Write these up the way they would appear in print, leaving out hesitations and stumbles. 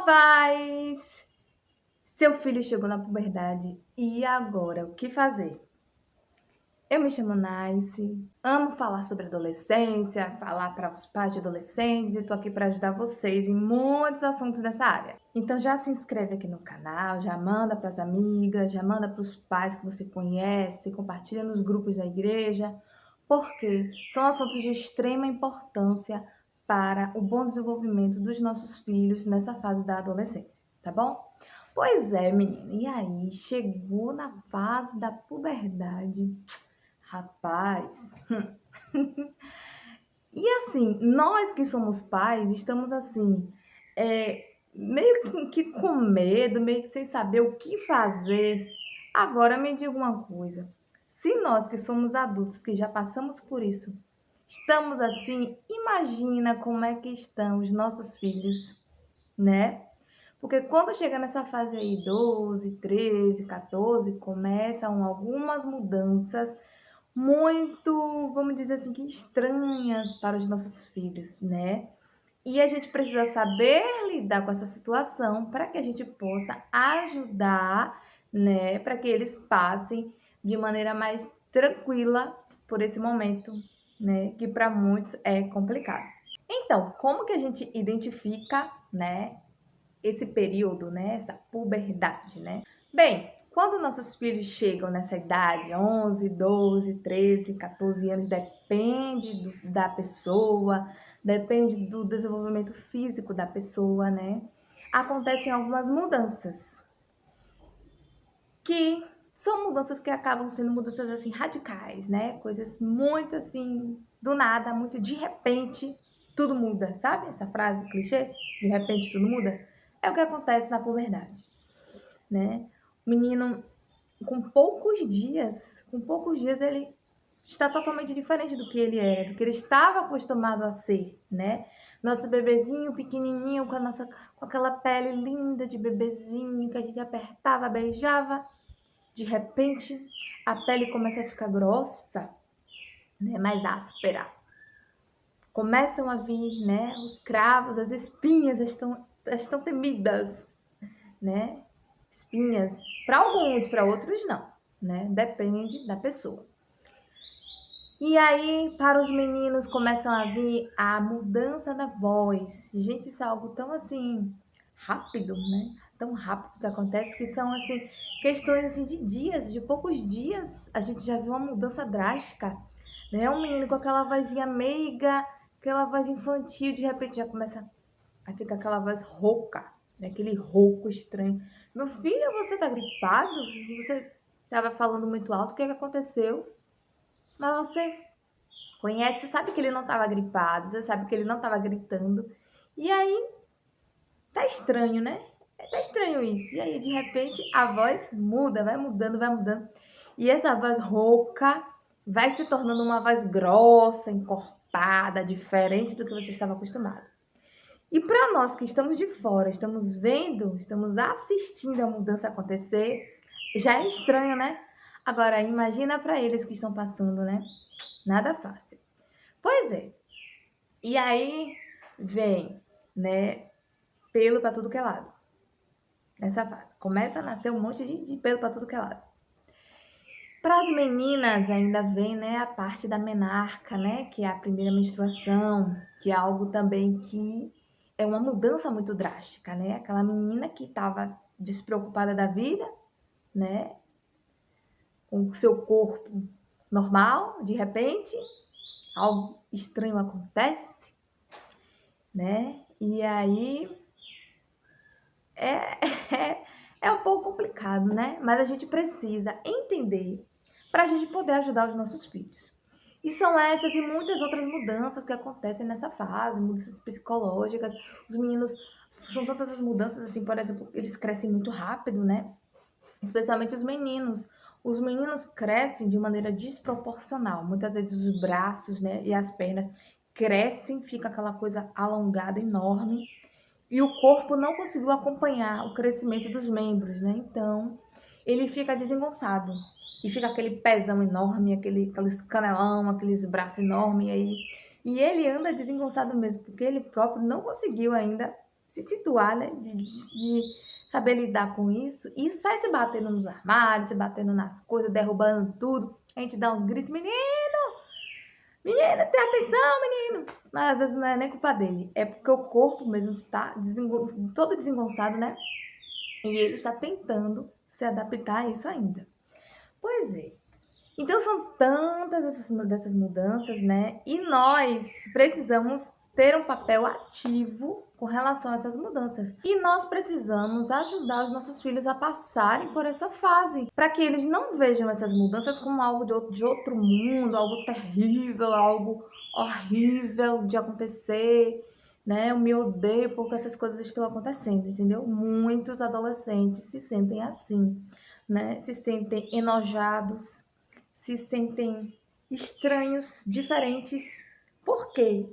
Paz! Seu filho chegou na puberdade e agora, o que fazer? Eu me chamo Nice, amo falar sobre adolescência, falar para os pais de adolescentes e tô aqui para ajudar vocês em muitos assuntos dessa área. Então já se inscreve aqui no canal, já manda para as amigas, já manda para os pais que você conhece, compartilha nos grupos da igreja, porque são assuntos de extrema importância para o bom desenvolvimento dos nossos filhos nessa fase da adolescência, tá bom? Pois é, menina, e aí? Chegou na fase da puberdade. Rapaz. E assim, nós que somos pais, estamos assim, meio que com medo, meio que sem saber o que fazer. Agora me diga uma coisa: se nós que somos adultos, que já passamos por isso, estamos assim, imagina como é que estão os nossos filhos, né? Porque quando chega nessa fase aí, 12, 13, 14, começam algumas mudanças muito, vamos dizer assim, que estranhas para os nossos filhos, né? E a gente precisa saber lidar com essa situação para que a gente possa ajudar, né? Para que eles passem de maneira mais tranquila por esse momento, né? Que para muitos é complicado. Então, como que a gente identifica, né? Esse período, né? Essa puberdade, né? Bem, quando nossos filhos chegam nessa idade, 11, 12, 13, 14 anos, depende da pessoa, depende do desenvolvimento físico da pessoa, né? Acontecem algumas mudanças, que são mudanças que acabam sendo mudanças assim radicais, né? Coisas muito assim, do nada, muito de repente, tudo muda, sabe? Essa frase clichê, de repente tudo muda, é o que acontece na puberdade, né? O menino com poucos dias ele está totalmente diferente do que ele era, do que ele estava acostumado a ser, né? Nosso bebezinho pequenininho com aquela pele linda de bebezinho que a gente apertava, beijava, de repente a pele começa a ficar grossa, né? Mais áspera. Começam a vir, né? Os cravos, as espinhas estão temidas, né? Espinhas, para alguns, para outros não, né? Depende da pessoa. E aí, para os meninos, começam a vir a mudança da voz. Gente, isso é algo tão assim rápido, né? Tão rápido que acontece que são assim questões assim de dias, de poucos dias, a gente já viu uma mudança drástica, né? Um menino com aquela vozinha meiga, aquela voz infantil, de repente já começa a ficar aquela voz rouca, né? Aquele rouco estranho. Meu filho, você tá gripado? Você estava falando muito alto, o que é que aconteceu? Mas você conhece, você sabe que ele não estava gripado, você sabe que ele não estava gritando. E aí, tá estranho, né? Tá estranho isso. E aí, de repente, a voz muda, vai mudando, vai mudando. E essa voz rouca vai se tornando uma voz grossa, encorpada, diferente do que você estava acostumado. E para nós que estamos de fora, estamos vendo, estamos assistindo a mudança acontecer, já é estranho, né? Agora, imagina para eles que estão passando, né? Nada fácil. Pois é. E aí vem, né, pelo para tudo que é lado. Nessa fase. Começa a nascer um monte de pelo para tudo que é lado. Para as meninas ainda vem, né, a parte da menarca, né, que é a primeira menstruação, que é algo também que é uma mudança muito drástica, né? Aquela menina que estava despreocupada da vida, né, com o seu corpo normal, de repente, algo estranho acontece, né? E aí é, é um pouco complicado, né? Mas a gente precisa entender para a gente poder ajudar os nossos filhos. E são essas e muitas outras mudanças que acontecem nessa fase, mudanças psicológicas. Os meninos, são tantas as mudanças, assim, por exemplo, eles crescem muito rápido, né? Especialmente os meninos. Os meninos crescem de maneira desproporcional. Muitas vezes os braços, né, e as pernas crescem, fica aquela coisa alongada, enorme e o corpo não conseguiu acompanhar o crescimento dos membros, né? Então, ele fica desengonçado e fica aquele pezão enorme, aqueles canelão, aqueles braços enormes aí. E ele anda desengonçado mesmo, porque ele próprio não conseguiu ainda se situar, né? De saber lidar com isso e sai se batendo nos armários, se batendo nas coisas, derrubando tudo. A gente dá uns gritos, menino, tem atenção, menino. Mas às vezes não é nem culpa dele, é porque o corpo mesmo está todo desengonçado, né? E ele está tentando se adaptar a isso ainda. Pois é. Então são tantas dessas mudanças, né? E nós precisamos ter um papel ativo com relação a essas mudanças. E nós precisamos ajudar os nossos filhos a passarem por essa fase, para que eles não vejam essas mudanças como algo de outro mundo, algo terrível, algo horrível de acontecer, né? Eu me odeio porque essas coisas estão acontecendo, entendeu? Muitos adolescentes se sentem assim, né? Se sentem enojados, se sentem estranhos, diferentes. Por quê?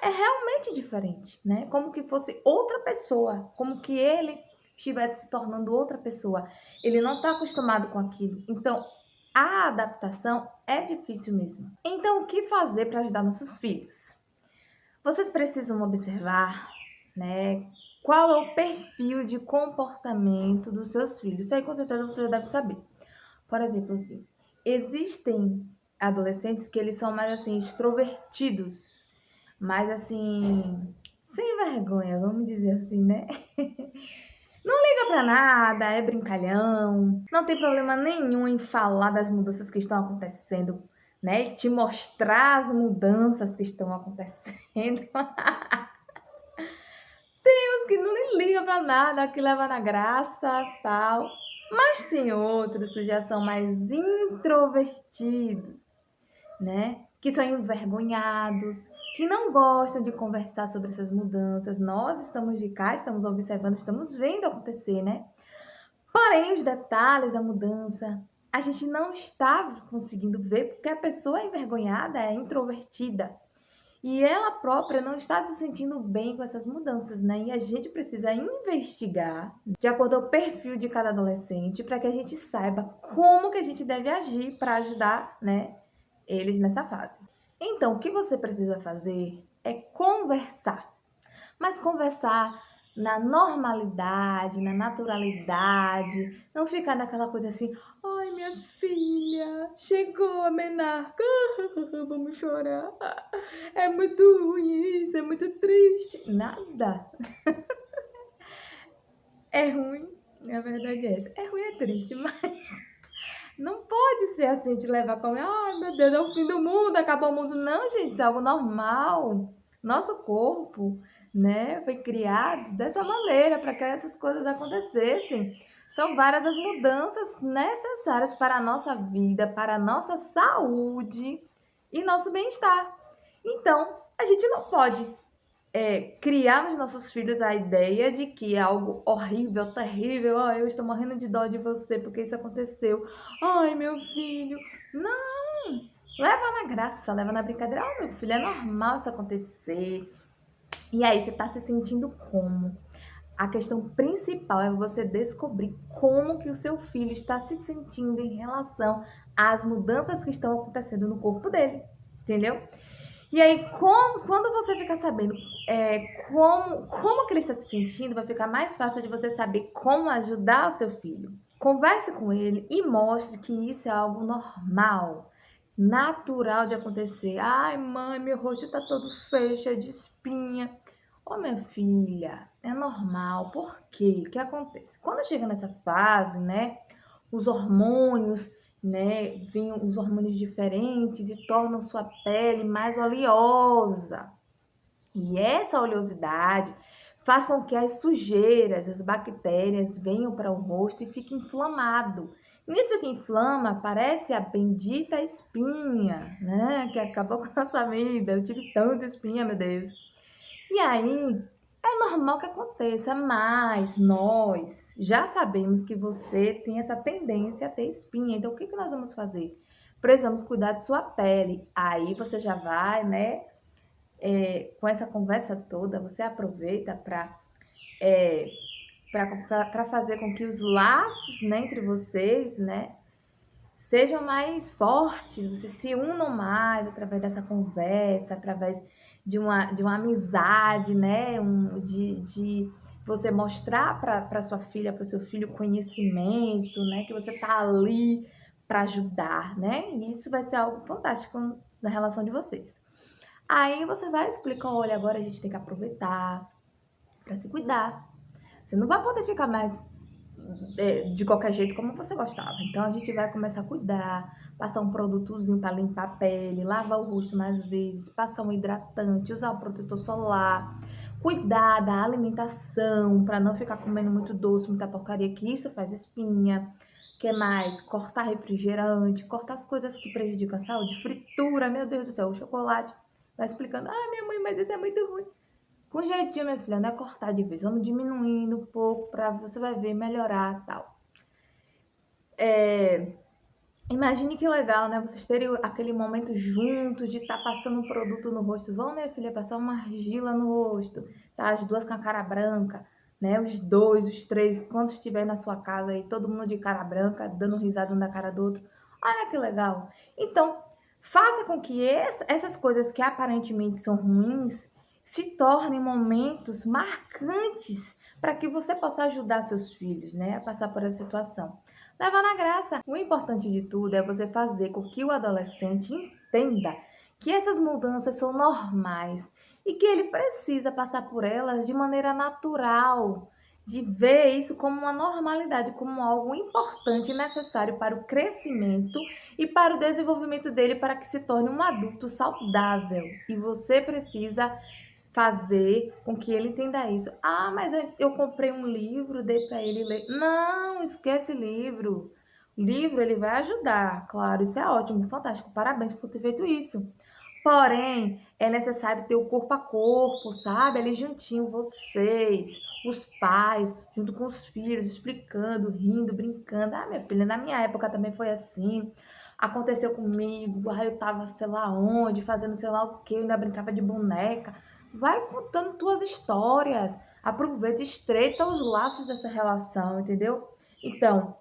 É realmente diferente, né? Como que fosse outra pessoa, como que ele estivesse se tornando outra pessoa. Ele não está acostumado com aquilo. Então, a adaptação é difícil mesmo. Então, o que fazer para ajudar nossos filhos? Vocês precisam observar, né? Qual é o perfil de comportamento dos seus filhos? Isso aí, com certeza, você já deve saber. Por exemplo, assim, existem adolescentes que eles são mais, assim, extrovertidos, mais, assim, sem vergonha, vamos dizer assim, né? Não liga pra nada, é brincalhão, não tem problema nenhum em falar das mudanças que estão acontecendo, né? E te mostrar as mudanças que estão acontecendo. Tem uns que não ligam pra nada, que leva na graça, tal. Mas tem outros que já são mais introvertidos, né? Que são envergonhados, que não gostam de conversar sobre essas mudanças. Nós estamos de cá, estamos observando, estamos vendo acontecer, né? Porém, os detalhes da mudança, a gente não está conseguindo ver porque a pessoa é envergonhada, é introvertida. E ela própria não está se sentindo bem com essas mudanças, né? E a gente precisa investigar de acordo com o perfil de cada adolescente para que a gente saiba como que a gente deve agir para ajudar, né, eles nessa fase. Então, o que você precisa fazer é conversar. Mas conversar na normalidade, na naturalidade, não ficar naquela coisa assim, ai, minha filha, chegou a menarca, vamos chorar, é muito ruim isso, é muito triste. Nada. É ruim, a verdade é essa. É ruim, é triste, mas não pode ser assim, te levar como, ai, meu Deus, é o fim do mundo, acabou o mundo. Não, gente, isso é algo normal. Nosso corpo, né, foi criado dessa maneira para que essas coisas acontecessem. São várias as mudanças necessárias para a nossa vida, para a nossa saúde e nosso bem-estar. Então, a gente não pode criar nos nossos filhos a ideia de que é algo horrível, terrível. Oh, eu estou morrendo de dó de você porque isso aconteceu. Ai, meu filho. Não! Leva na graça, leva na brincadeira. Oh, meu filho, é normal isso acontecer. E aí, você está se sentindo como? A questão principal é você descobrir como que o seu filho está se sentindo em relação às mudanças que estão acontecendo no corpo dele. Entendeu? E aí, quando você fica sabendo como que ele está se sentindo, vai ficar mais fácil de você saber como ajudar o seu filho. Converse com ele e mostre que isso é algo normal, natural de acontecer. Ai, mãe, meu rosto está todo feio, cheio de espinha. Ô, minha filha, é normal. Por quê? O que acontece? Quando chega nessa fase, né, os hormônios, né, vêm os hormônios diferentes e tornam sua pele mais oleosa. E essa oleosidade faz com que as sujeiras, as bactérias venham para o rosto e fique inflamado. Nisso que inflama, parece a bendita espinha, né, que acabou com a nossa vida. Eu tive tanta espinha, meu Deus. E aí, é normal que aconteça, mas nós já sabemos que você tem essa tendência a ter espinha. Então, o que nós vamos fazer? Precisamos cuidar de sua pele. Aí você já vai, né? Com essa conversa toda, você aproveita para fazer com que os laços, né, entre vocês, né, sejam mais fortes, vocês se unam mais através dessa conversa, através de uma amizade, né? De você mostrar para sua filha, para o seu filho conhecimento, né? Que você tá ali para ajudar, né? E isso vai ser algo fantástico na relação de vocês. Aí você vai explicar, olha, agora a gente tem que aproveitar para se cuidar. Você não vai poder ficar mais de qualquer jeito como você gostava. Então a gente vai começar a cuidar, passar um produtozinho para limpar a pele, lavar o rosto mais vezes, passar um hidratante, usar o protetor solar, cuidar da alimentação para não ficar comendo muito doce, muita porcaria, que isso faz espinha. Que mais? Cortar refrigerante, cortar as coisas que prejudicam a saúde, fritura, meu Deus do céu, o chocolate. Vai explicando, minha mãe, mas isso é muito ruim. Com jeitinho, minha filha, não é cortar de vez, vamos diminuindo um pouco para você vai ver melhorar tal. Imagine que legal, né? Vocês terem aquele momento juntos de estar passando um produto no rosto. Vamos, minha filha, passar uma argila no rosto, tá? As duas com a cara branca, né? Os dois, os três, quando estiver na sua casa aí, todo mundo de cara branca, dando risada um da cara do outro. Olha que legal. Então, faça com que essas coisas que aparentemente são ruins se tornem momentos marcantes para que você possa ajudar seus filhos, né? A passar por essa situação. Leva na graça. O importante de tudo é você fazer com que o adolescente entenda que essas mudanças são normais e que ele precisa passar por elas de maneira natural, de ver isso como uma normalidade, como algo importante e necessário para o crescimento e para o desenvolvimento dele, para que se torne um adulto saudável. E você precisa fazer com que ele entenda isso. Mas eu comprei um livro, dei para ele ler. Não, esquece livro. Livro ele vai ajudar, claro, isso é ótimo, fantástico, parabéns por ter feito isso. Porém, é necessário ter o corpo a corpo, sabe? Ali juntinho, vocês, os pais, junto com os filhos, explicando, rindo, brincando. Minha filha, na minha época também foi assim. Aconteceu comigo, eu tava sei lá onde, fazendo sei lá o que, eu ainda brincava de boneca. Vai contando tuas histórias, aproveita, estreita os laços dessa relação, entendeu? Então,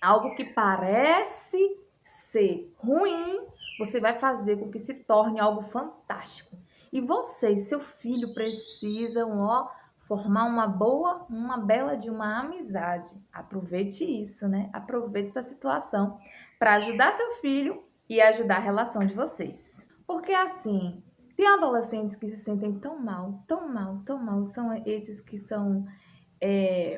algo que parece ser ruim, você vai fazer com que se torne algo fantástico. E você e seu filho precisam, formar uma bela de uma amizade. Aproveite isso, né? Aproveite essa situação para ajudar seu filho e ajudar a relação de vocês. Porque assim, tem adolescentes que se sentem tão mal, tão mal, tão mal. São esses que são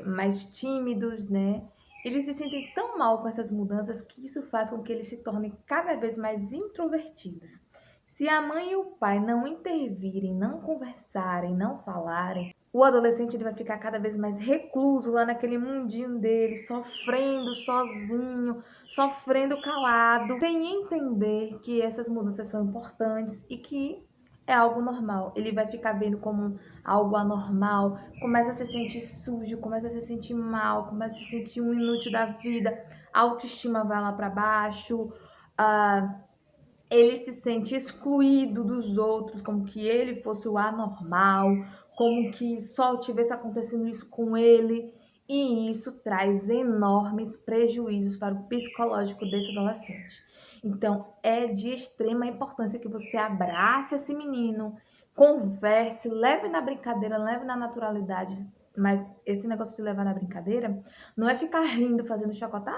mais tímidos, né? Eles se sentem tão mal com essas mudanças que isso faz com que eles se tornem cada vez mais introvertidos. Se a mãe e o pai não intervirem, não conversarem, não falarem, o adolescente ele vai ficar cada vez mais recluso lá naquele mundinho dele, sofrendo sozinho, sofrendo calado, sem entender que essas mudanças são importantes e que é algo normal. Ele vai ficar vendo como algo anormal, começa a se sentir sujo, começa a se sentir mal, começa a se sentir um inútil da vida, a autoestima vai lá para baixo, ele se sente excluído dos outros, como que ele fosse o anormal, como que só tivesse acontecendo isso com ele, e isso traz enormes prejuízos para o psicológico desse adolescente. Então, é de extrema importância que você abrace esse menino, converse, leve na brincadeira, leve na naturalidade, mas esse negócio de levar na brincadeira não é ficar rindo, fazendo chacota,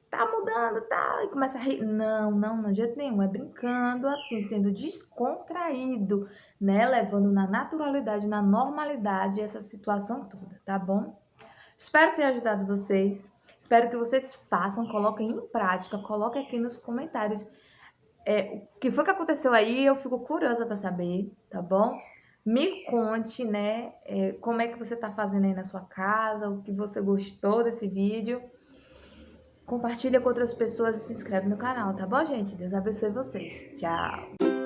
tá mudando, tá, e começa a rir. Não, não, não, de jeito nenhum. É brincando, assim, sendo descontraído, né? Levando na naturalidade, na normalidade essa situação toda, tá bom? Espero ter ajudado vocês. Espero que vocês façam, coloquem em prática, coloquem aqui nos comentários o que foi que aconteceu aí. Eu fico curiosa para saber, tá bom? Me conte, né, como é que você tá fazendo aí na sua casa, o que você gostou desse vídeo. Compartilha com outras pessoas e se inscreve no canal, tá bom, gente? Deus abençoe vocês. Tchau!